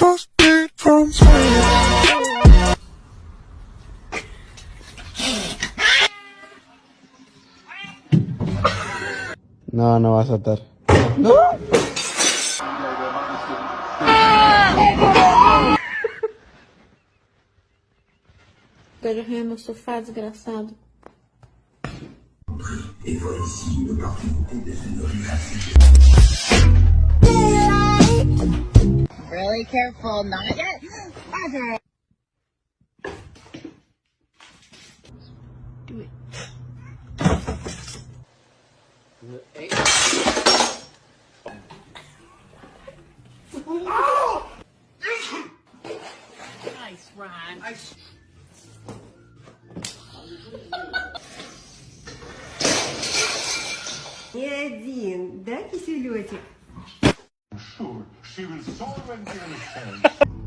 just beat from space. No, no va a saltar. Agarrei no sofá, desgraçado. Really careful, not yet. Roger. Do it. Nice, Ron. Не один, да, киселетик? Sure, she was so intelligent.